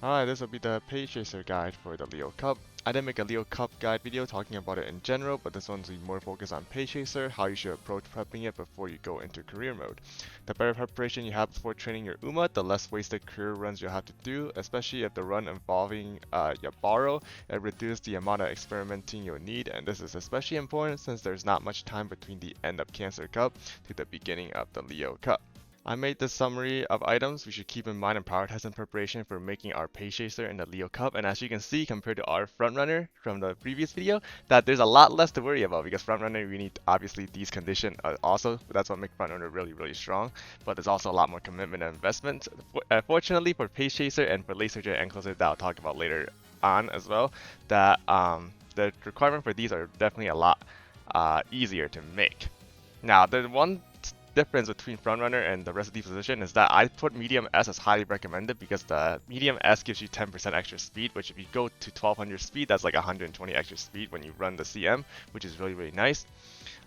Alright, this will be the page chaser guide for the Leo Cup. I did make a Leo Cup guide video talking about it in general, but this one's more focused on page chaser, how you should approach prepping it before you go into career mode. The better preparation you have before training your Uma, the less wasted career runs you'll have to do, especially if the run involving your borrow. It reduces the amount of experimenting you'll need, and this is especially important since there's not much time between the end of Cancer Cup to the beginning of the Leo Cup. I made this summary of items we should keep in mind and prioritize in preparation for making our page chaser in the Leo Cup. And as you can see, compared to our frontrunner from the previous video, that there's a lot less to worry about because frontrunner we need obviously these conditions also. That's what makes frontrunner really strong. But there's also a lot more commitment and investment. Fortunately for page chaser and for laser jet and closer that I'll talk about later on as well, that the requirement for these are definitely a lot easier to make. Now, the one difference between frontrunner and the rest of the position is that I put medium S as highly recommended because the medium S gives you 10% extra speed, which if you go to 1200 speed, that's like 120 extra speed when you run the CM, which is really nice.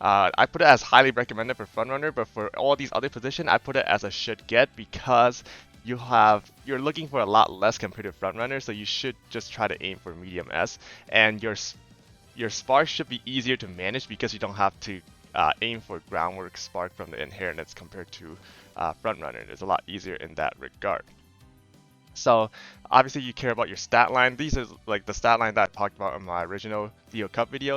I put it as highly recommended for frontrunner, but for all these other positions, I put it as a should get because you're looking for a lot less compared to frontrunner, so you should just try to aim for medium S, and your spark should be easier to manage because you don't have to aim for groundwork spark from the inheritance compared to frontrunner. It's a lot easier in that regard. So obviously you care about your stat line. These are like the stat line that I talked about in my original Leo Cup video.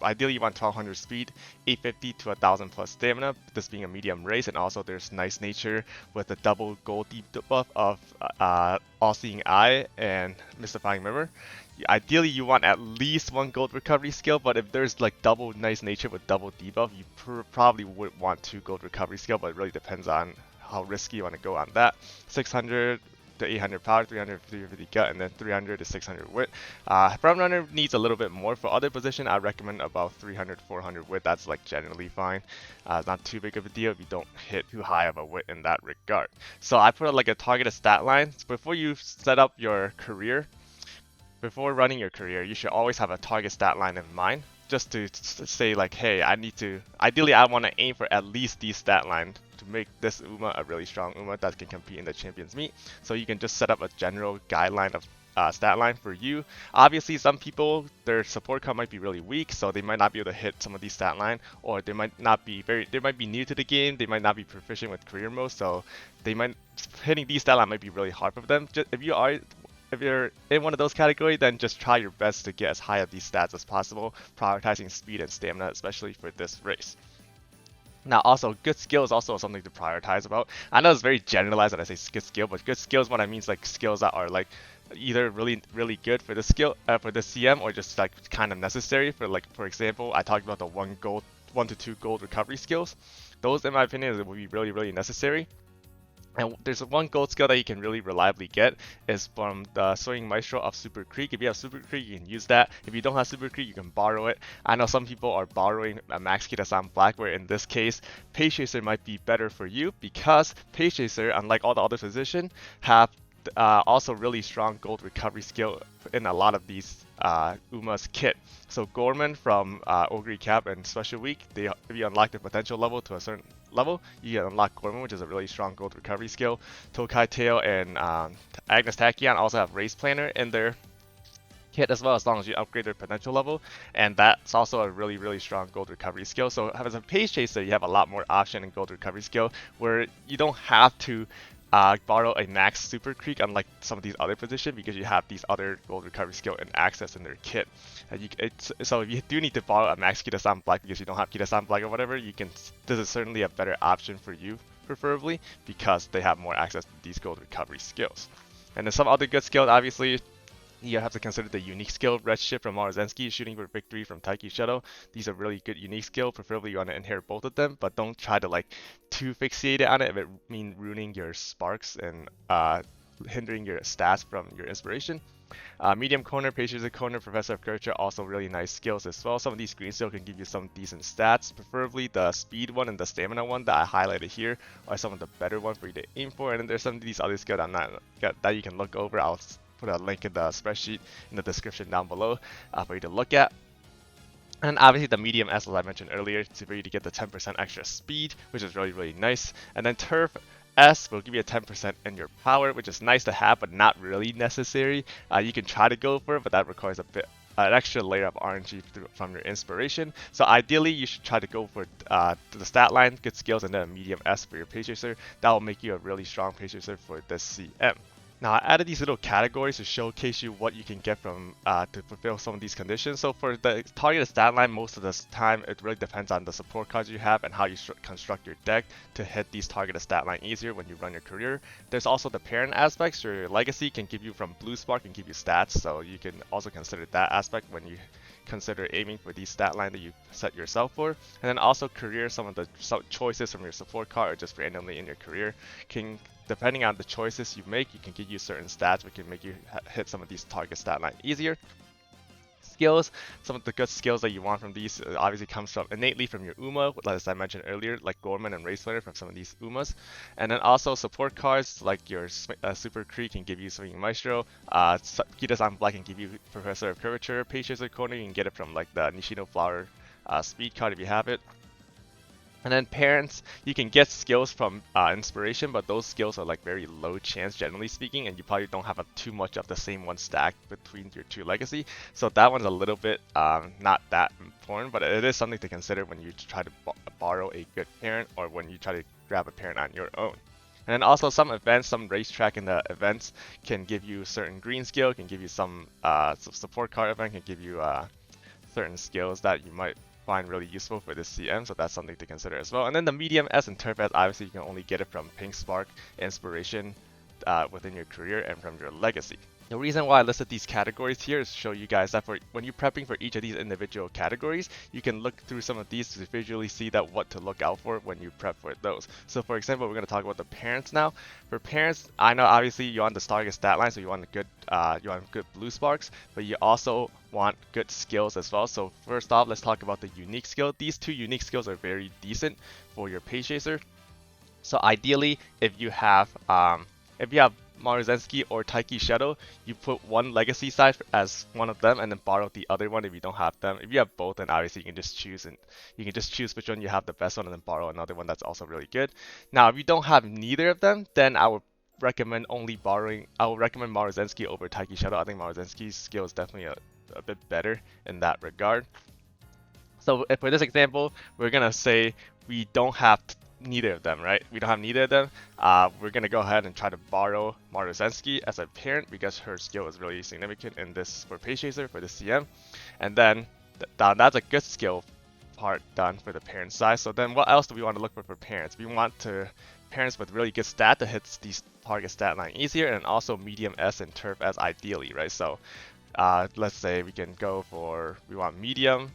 Ideally you want 1200 speed, 850 to 1000 plus stamina, this being a medium race, and also there's nice nature with a double gold deep buff of all-seeing eye and mystifying mirror. Ideally you want at least one gold recovery skill, but if there's like double nice nature with double debuff, you probably would want two gold recovery skill, but it really depends on how risky you want to go on that. 600 to 800 power, 300 to 350 gut, and then 300 to 600 wit. Frontrunner needs a little bit more. For other position, I recommend about 300, 400 wit. That's like generally fine. It's not too big of a deal if you don't hit too high of a wit in that regard. So I put like a targeted stat line. Before you set up your career, before running your career, you should always have a target stat line in mind. Just to say like, hey, ideally I want to aim for at least these stat lines to make this Uma a really strong Uma that can compete in the Champions Meet. So you can just set up a general guideline of stat line for you. Obviously, some people, their support card might be really weak, so they might not be able to hit some of these stat line, or they might be new to the game, they might not be proficient with career mode, so hitting these stat line might be really hard for them. If you're in one of those categories, then just try your best to get as high of these stats as possible, prioritizing speed and stamina, especially for this race. Now, also, good skill is also something to prioritize about. I know it's very generalized that I say good skill, but good skill is what I mean is like skills that are like either really good for the skill for the CM or just like kind of necessary for, like, for example, I talked about the 1 to 2 gold recovery skills. Those, in my opinion, will be really necessary. And there's one gold skill that you can really reliably get is from the Soaring Maestro of Super Creek. If you have Super Creek, you can use that. If you don't have Super Creek, you can borrow it. I know some people are borrowing a Max Key that's on Black, where in this case, Page Chaser might be better for you because Page Chaser, unlike all the other positions, have also really strong gold recovery skill in a lot of these Uma's kit. So Gorman from Ogre Cap and Special Week, if you unlock their potential level to a certain level, you can unlock Gorman, which is a really strong gold recovery skill. Tokai Tail and Agnes Tachyon also have Race Planner in their kit as well, as long as you upgrade their potential level, and that's also a really strong gold recovery skill. So as a page chaser, you have a lot more option in gold recovery skill, where you don't have to borrow a max Super Creek unlike some of these other positions because you have these other gold recovery skill and access in their kit. So if you do need to borrow a max Kitasan Black because you don't have Kitasan Black or whatever, this is certainly a better option for you, preferably, because they have more access to these gold recovery skills. And then some other good skills, obviously, you have to consider the unique skill, Red Shift from Marzensky, Shooting for Victory from Taiki Shadow. These are really good unique skill. Preferably you want to inherit both of them, but don't try to like too fixated on it if it means ruining your sparks and hindering your stats from your inspiration. Medium Corner, Patience Corner, Professor of Courage are also really nice skills as well. Some of these green still can give you some decent stats. Preferably the speed one and the stamina one that I highlighted here are some of the better ones for you to aim for. And then there's some of these other skills that you can look over. I'll put a link in the spreadsheet in the description down below for you to look at. And obviously the medium S, as I mentioned earlier, for you to get the 10% extra speed, which is really nice. And then turf, S will give you a 10% in your power, which is nice to have, but not really necessary. You can try to go for it, but that requires an extra layer of RNG from your inspiration. So ideally, you should try to go for the stat line, good skills, and then a medium S for your Pace Chaser. That will make you a really strong Pace Chaser for this CM. Now, I added these little categories to showcase you what you can get from to fulfill some of these conditions. So for the targeted stat line, most of the time, it really depends on the support cards you have and how you construct your deck to hit these targeted stat line easier when you run your career. There's also the parent aspects. So your legacy can give you from Blue Spark and give you stats, so you can also consider that aspect when you consider aiming for these stat line that you set yourself for. And then also career, some of the choices from your support card or just randomly in your career can, depending on the choices you make, you can give you certain stats which can make you hit some of these target stat line easier. Skills, some of the good skills that you want from these obviously comes from innately from your Uma, as I mentioned earlier, like Gorman and Race Runner from some of these Umas. And then also support cards like your Super Kree can give you Swinging Maestro, Kita-san Black can give you Professor of Curvature, Pages of Corner, you can get it from like the Nishino Flower speed card if you have it. And then parents, you can get skills from inspiration, but those skills are like very low chance generally speaking, and you probably don't have too much of the same one stacked between your two legacy. So that one's a little bit not that important, but it is something to consider when you try to borrow a good parent or when you try to grab a parent on your own. And then also some events, some racetrack in the events can give you certain green skill, can give you some support card event, can give you certain skills that you might find really useful for this CM, so that's something to consider as well. And then the medium S and turf S, obviously you can only get it from Pink Spark inspiration within your career and from your legacy. The reason why I listed these categories here is to show you guys that when you're prepping for each of these individual categories, you can look through some of these to visually see that what to look out for when you prep for those. So for example, we're going to talk about the parents now. For parents, I know obviously you want the target stat line, so you want good blue sparks, but you also want good skills as well. So first off, let's talk about the unique skill. These two unique skills are very decent for your Pace Chaser. So ideally, if you have Maruzensky or Taiki Shadow, you put one legacy side as one of them and then borrow the other one if you don't have them. If you have both, then obviously you can just choose which one you have the best one and then borrow another one that's also really good. Now, if you don't have neither of them, then I would recommend Maruzensky over Taiki Shadow. I think Maruzensky's skill is definitely a bit better in that regard. So for this example, we're gonna say we don't have neither of them, right? We don't have neither of them. We're gonna go ahead and try to borrow Maruzensky as a parent because her skill is really significant in this for Pace Chaser for the CM, and then that's a good skill part done for the parent side. So then what else do we want to look for parents? We want parents with really good stat that hits these target stat line easier, and also medium S and turf S ideally, right? So let's say we want medium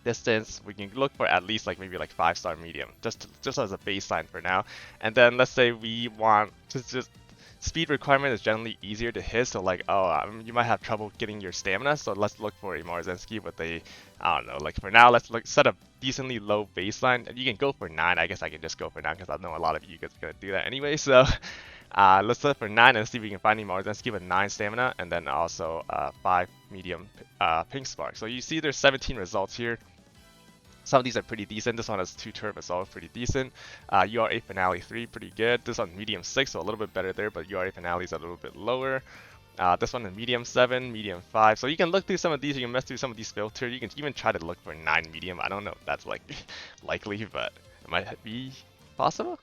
distance. We can look for at least maybe 5-star medium, just as a baseline for now. And then let's say we want just speed requirement is generally easier to hit. So you might have trouble getting your stamina. So let's look for a Maruzensky with I don't know, for now let's set a decently low baseline. You can go for 9. I guess I can just go for 9 because I know a lot of you guys are gonna do that anyway. So let's set for 9 and see if we can find any Maruzensky with 9 stamina and then also 5 medium pink spark. So you see there's 17 results here. Some of these are pretty decent. This one has 2 turf as well, pretty decent. URA Finale 3, pretty good. This one medium 6, so a little bit better there, but URA Finale is a little bit lower. This one is medium 7, medium 5. So you can look through some of these, you can mess through some of these filters. You can even try to look for 9 medium. I don't know if that's likely, but it might be possible.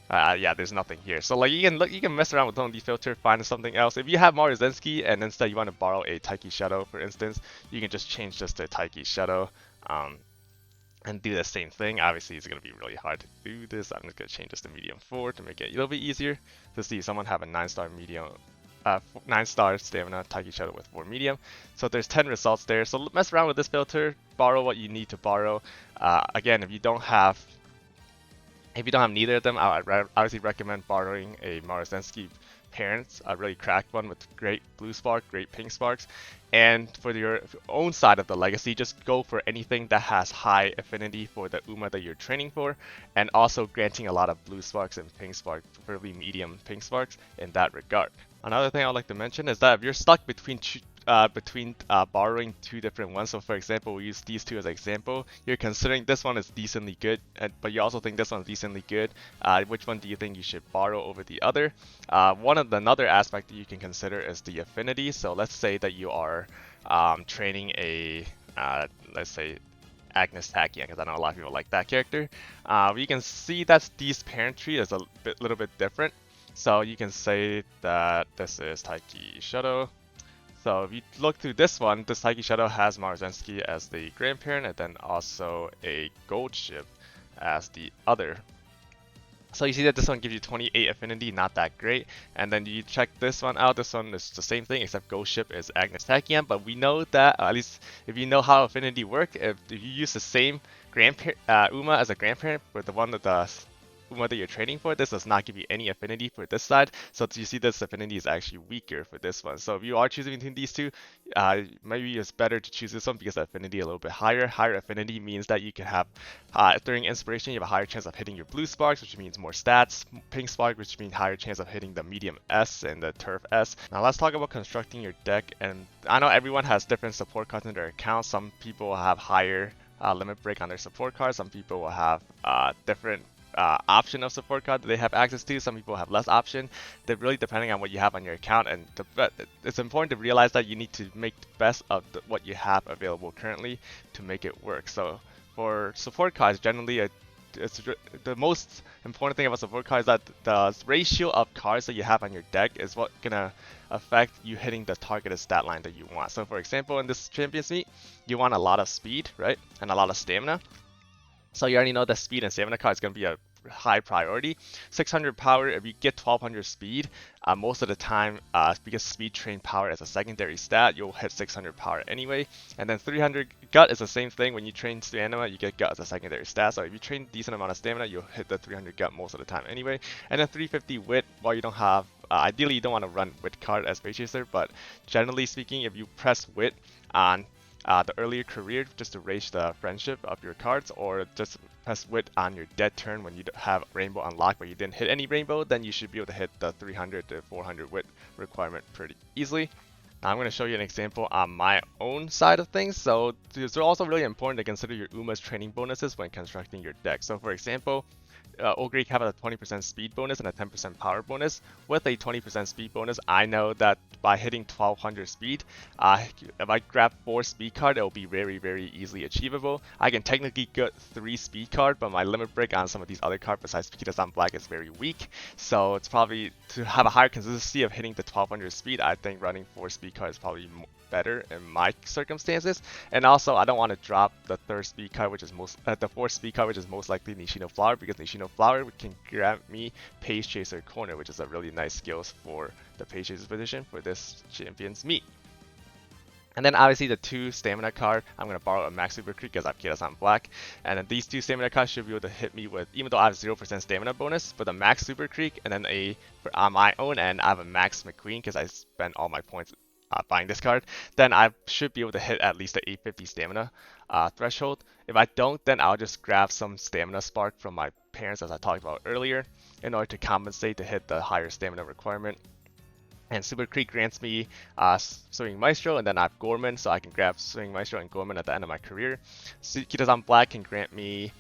Yeah, there's nothing here. So you can mess around with some of these filters, find something else. If you have Maruzensky and instead you want to borrow a Taiki Shadow, for instance, you can just change this to Taiki Shadow. And do the same thing. Obviously, it's going to be really hard to do this. I'm just going to change this to medium 4 to make it a little bit easier to see someone have a 9-star medium, 9-star stamina Taiki Shadow with 4 medium. So there's 10 results there. So mess around with this filter, borrow what you need to borrow. Again, if you don't have neither of them, I would obviously recommend borrowing a Maruzensky parents, a really cracked one with great blue spark, great pink sparks. And for your own side of the legacy, just go for anything that has high affinity for the Uma that you're training for, and also granting a lot of blue sparks and pink sparks, preferably medium pink sparks in that regard. Another thing I'd like to mention is that if you're stuck between between borrowing two different ones. So for example, we use these two as an example. You're considering this one is decently good, but you also think this one's decently good. Which one do you think you should borrow over the other? Another aspect that you can consider is the affinity. So let's say that you are training a let's say Agnes Tachyon, because I know a lot of people like that character. You can see that these parent tree is a little bit different. So you can say that this is Taiki Shadow. So if you look through this one, this Taiki Shadow has Marzensky as the grandparent, and then also a gold ship as the other. So you see that this one gives you 28 affinity, not that great. And then you check this one out, this one is the same thing, except Ghost Ship is Agnes Tachyon. But we know that, at least if you know how affinity work, if you use the same grandparent, Uma as a grandparent for the one that the Uma that you're training for, this does not give you any affinity for this side. So you see this affinity is actually weaker for this one. So if you are choosing between these two, maybe it's better to choose this one because the affinity is a little bit higher. Higher affinity means that you can have, during inspiration, you have a higher chance of hitting your blue sparks, which means more stats. Pink spark, which means higher chance of hitting the medium S and the turf S. Now let's talk about constructing your deck. And I know everyone has different support cards in their account. Some people will have higher limit break on their support cards. Some people will have different option of support card that they have access to. Some people have less option. They're really depending on what you have on your account, and it's important to realize that you need to make the best of what you have available currently to make it work. So for support cards, generally the most important thing about support cards is that the ratio of cards that you have on your deck is what gonna affect you hitting the targeted stat line that you want. So for example, in this Champions Meet, you want a lot of speed, right, and a lot of stamina. So you already know that speed and stamina card is going to be a high priority. 600 power, if you get 1200 speed, most of the time, because speed train power as a secondary stat, you'll hit 600 power anyway. And then 300 gut is the same thing. When you train stamina, you get gut as a secondary stat. So if you train decent amount of stamina, you'll hit the 300 gut most of the time anyway. And then 350 wit, while you don't have, ideally you don't want to run wit card as Base Chaser, but generally speaking, if you press wit on the earlier career just to raise the friendship of your cards, or just press wit on your dead turn when you have rainbow unlocked but you didn't hit any rainbow, then you should be able to hit the 300 to 400 wit requirement pretty easily. Now I'm going to show you an example on my own side of things. So it's also really important to consider your Uma's training bonuses when constructing your deck. So for example, Ogre have a 20% speed bonus and a 10% power bonus. With a 20% speed bonus, I know that by hitting 1200 speed, if I grab 4 speed card, it will be very, very easily achievable. I can technically get 3 speed card, but my limit break on some of these other cards besides Kitasan Black is very weak. So it's probably, to have a higher consistency of hitting the 1200 speed, I think running 4 speed card is probably better in my circumstances. And also, I don't want to drop the third speed card, which is the fourth speed card, which is most likely Nishino Flower, because Nishino Flower can grant me Page Chaser Corner, which is a really nice skills for the Page Chaser position for this Champions Meet. And then obviously the 2 stamina card, I'm going to borrow a Max Super Creek because I have Kitasan Black. And then these 2 stamina cards should be able to hit me with, even though I have 0% stamina bonus, for the Max Super Creek, and then on my own end, I have a Max McQueen because I spent all my points buying this card. Then I should be able to hit at least the 850 stamina threshold. If I don't, then I'll just grab some stamina spark from my parents, as I talked about earlier, in order to compensate to hit the higher stamina requirement. And Super Creek grants me Swinging Maestro, and then I have Gorman, so I can grab Swinging Maestro and Gorman at the end of my career. Kitasan Black can grant me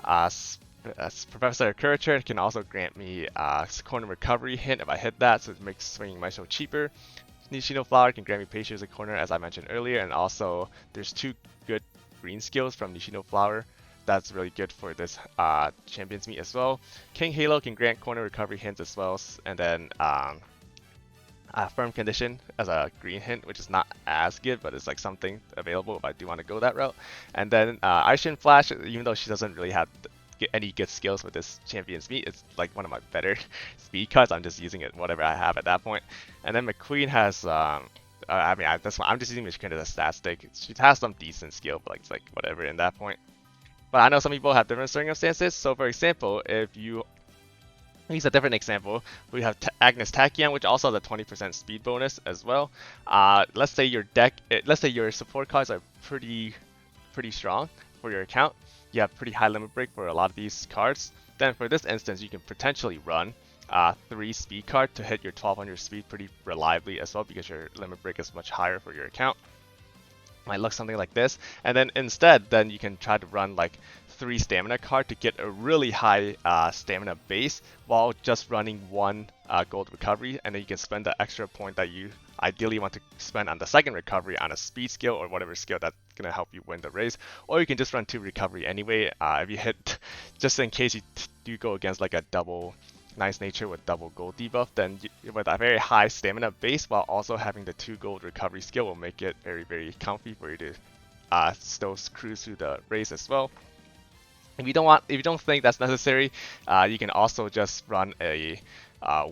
Professor Curvature. Can also grant me Corner Recovery Hint if I hit that, so it makes Swinging Maestro cheaper. Nishino Flower can grant me Patience as a corner, as I mentioned earlier, and also there's 2 good green skills from Nishino Flower that's really good for this Champions Meet as well. King Halo can grant corner recovery hints as well, and then Firm Condition as a green hint, which is not as good, but it's like something available if I do want to go that route. And then Aishin Flash, even though she doesn't really have any good skills with this Champions Meet, it's like one of my better speed cuts. I'm just using it whatever I have at that point. And then McQueen has that's why I'm just using McQueen as a stat stick. She has some decent skill, but it's like whatever in that point. But I know some people have different circumstances. So for example, if you use a different example, we have Agnes Tachyon, which also has a 20% speed bonus as well. Let's say your support cards are pretty strong for your account. You have pretty high limit break for a lot of these cards. Then for this instance, you can potentially run 3 speed card to hit your 1200 speed pretty reliably as well, because your limit break is much higher for your account. Might look something like this, and then instead, then you can try to run like 3 stamina card to get a really high stamina base while just running 1 gold recovery, and then you can spend the extra point that you ideally want to spend on the second recovery on a speed skill or whatever skill that's gonna help you win the race, or you can just run 2 recovery anyway. If you hit, just in case you do go against like a double nice nature with double gold debuff, then with a very high stamina base while also having the 2 gold recovery skill will make it very, very comfy for you to still cruise through the race as well. If you don't think that's necessary, you can also just run a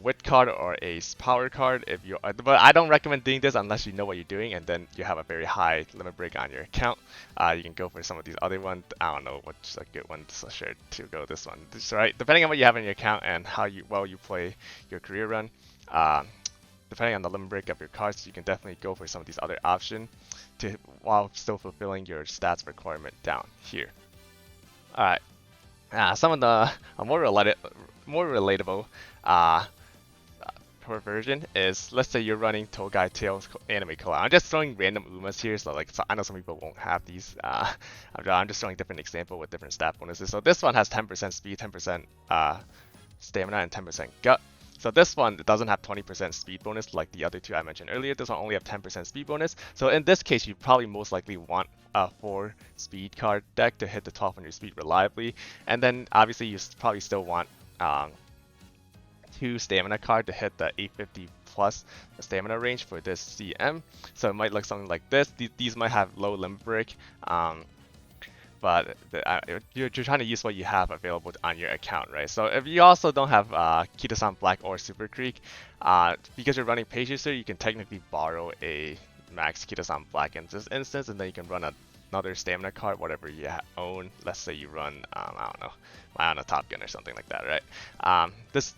wit card or a power card. But I don't recommend doing this unless you know what you're doing and then you have a very high limit break on your account. You can go for some of these other ones. I don't know what's a good one to go this one. Right, depending on what you have in your account and how well you play your career run. Depending on the limit break of your cards, you can definitely go for some of these other options while still fulfilling your stats requirement down here. Alright, some of the more relatable version is, let's say you're running Togai Tales anime collab. I'm just throwing random Umas here, so I know some people won't have these. I'm just throwing different example with different stat bonuses. So this one has 10% speed, 10% stamina, and 10% gut. So this one doesn't have 20% speed bonus like the other two I mentioned earlier. This one only have 10% speed bonus. So in this case, you probably most likely want a 4 speed card deck to hit the 1200 speed reliably. And then obviously you probably still want 2 stamina card to hit the 850 plus stamina range for this CM. So it might look something like this. These might have low limit break. But you're trying to use what you have available on your account, right? So if you also don't have Kitasan Black or Super Creek, because you're running Pageacer, you can technically borrow a max Kitasan Black in this instance, and then you can run another stamina card, whatever you own. Let's say you run, I don't know, Mayana Top Gun or something like that, right?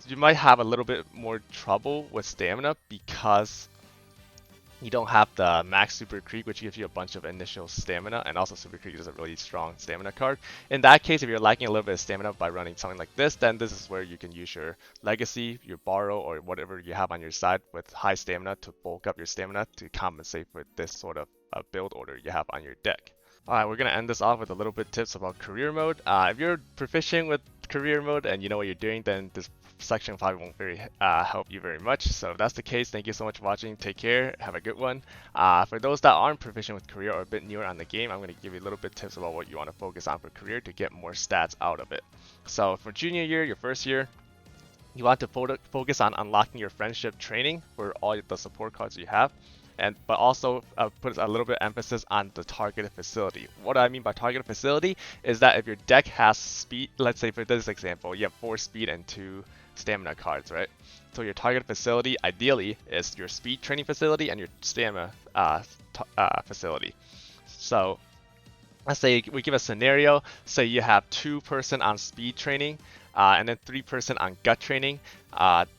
You might have a little bit more trouble with stamina because you don't have the max Super Creek, which gives you a bunch of initial stamina, and also Super Creek is a really strong stamina card. In that case, if you're lacking a little bit of stamina by running something like this, then this is where you can use your Legacy, your Borrow, or whatever you have on your side with high stamina to bulk up your stamina to compensate for this sort of build order you have on your deck. Alright, we're going to end this off with a little bit tips about career mode. If you're proficient with career mode and you know what you're doing, then this section 5 won't help you very much. So if that's the case, thank you so much for watching. Take care. Have a good one. For those that aren't proficient with career or a bit newer on the game, I'm going to give you a little bit tips about what you want to focus on for career to get more stats out of it. So for junior year, your first year, you want to focus on unlocking your friendship training for all the support cards you have. But also put a little bit of emphasis on the targeted facility. What I mean by targeted facility is that if your deck has speed, let's say for this example, you have 4 speed and 2 stamina cards, right? So your targeted facility ideally is your speed training facility and your stamina facility. So let's say we give a scenario, say you have 2-person on speed training and then 3-person on gut training.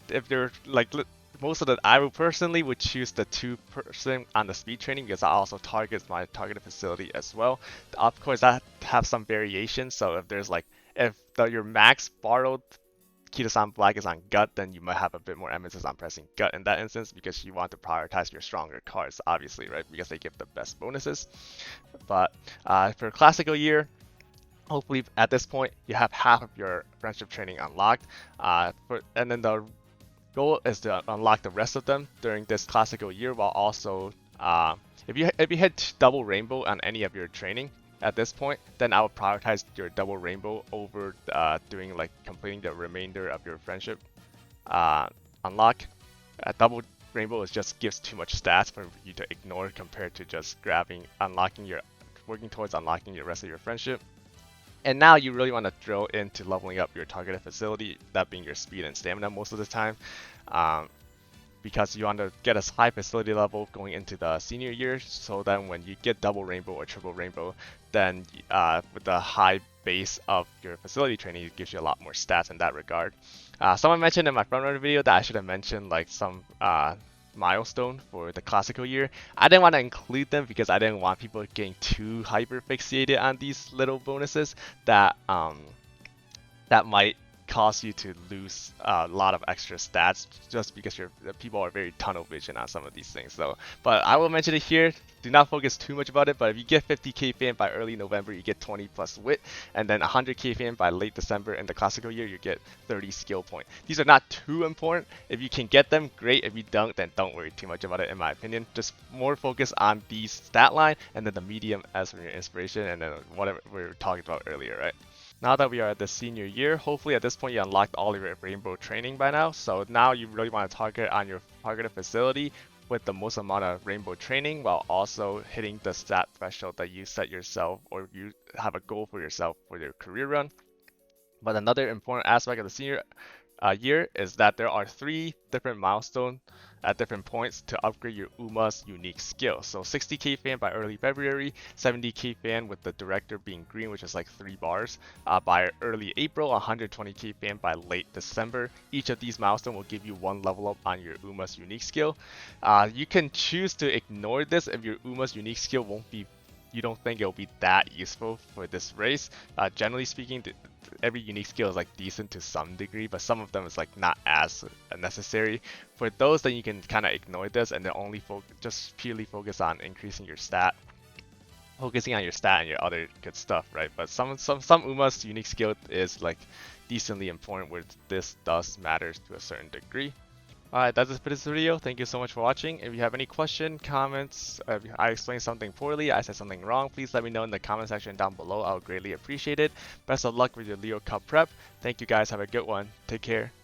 If they're I would personally choose the 2-person on the speed training because that also targets my targeted facility as well. Of course, that have some variation. So if there's your max borrowed Kitasan Black is on gut, then you might have a bit more emphasis on pressing gut in that instance because you want to prioritize your stronger cards, obviously, right? Because they give the best bonuses. But for classical year, hopefully at this point you have half of your friendship training unlocked. And then the goal is to unlock the rest of them during this classical year, while also if you hit double rainbow on any of your training at this point, then I would prioritize your double rainbow over completing the remainder of your friendship unlock. Double rainbow just gives too much stats for you to ignore compared to just working towards unlocking the rest of your friendship. And now you really want to drill into leveling up your targeted facility, that being your speed and stamina most of the time, because you want to get a high facility level going into the senior year, so then when you get double rainbow or triple rainbow, then with the high base of your facility training, it gives you a lot more stats in that regard. Someone mentioned in my front runner video that I should have mentioned some milestone for the classical year. I didn't want to include them because I didn't want people getting too hyper fixated on these little bonuses that might cause you to lose a lot of extra stats just because people are very tunnel vision on some of these things. So, but I will mention it here. Do not focus too much about it. But if you get 50k fan by early November, you get 20 plus wit, and then 100k fan by late December in the classical year, you get 30 skill point. These are not too important. If you can get them, great. If you don't, then don't worry too much about it. In my opinion, just more focus on these stat line and then the medium as for your inspiration, and then whatever we were talking about earlier, right? Now that we are at the senior year, hopefully at this point you unlocked all of your rainbow training by now. So now you really want to target on your targeted facility with the most amount of rainbow training while also hitting the stat threshold that you set yourself or you have a goal for yourself for your career run. But another important aspect of the senior year is that there are 3 different milestones at different points to upgrade your UMA's unique skill. So 60k fan by early February, 70k fan with the director being green, which is like 3 bars, by early April, 120k fan by late December. Each of these milestones will give you 1 level up on your UMA's unique skill. You can choose to ignore this if your UMA's unique skill you don't think it'll be that useful for this race. Generally speaking, every unique skill is like decent to some degree, but some of them is like not as necessary. For those, then you can kind of ignore this and then only just purely focus on increasing your stat, focusing on your stat and your other good stuff, right? But some Uma's unique skill is like decently important, where this does matter to a certain degree. Alright, that's it for this video. Thank you so much for watching. If you have any question, comments, if I explained something poorly, I said something wrong, please let me know in the comment section down below. I would greatly appreciate it. Best of luck with your Leo Cup prep. Thank you guys. Have a good one. Take care.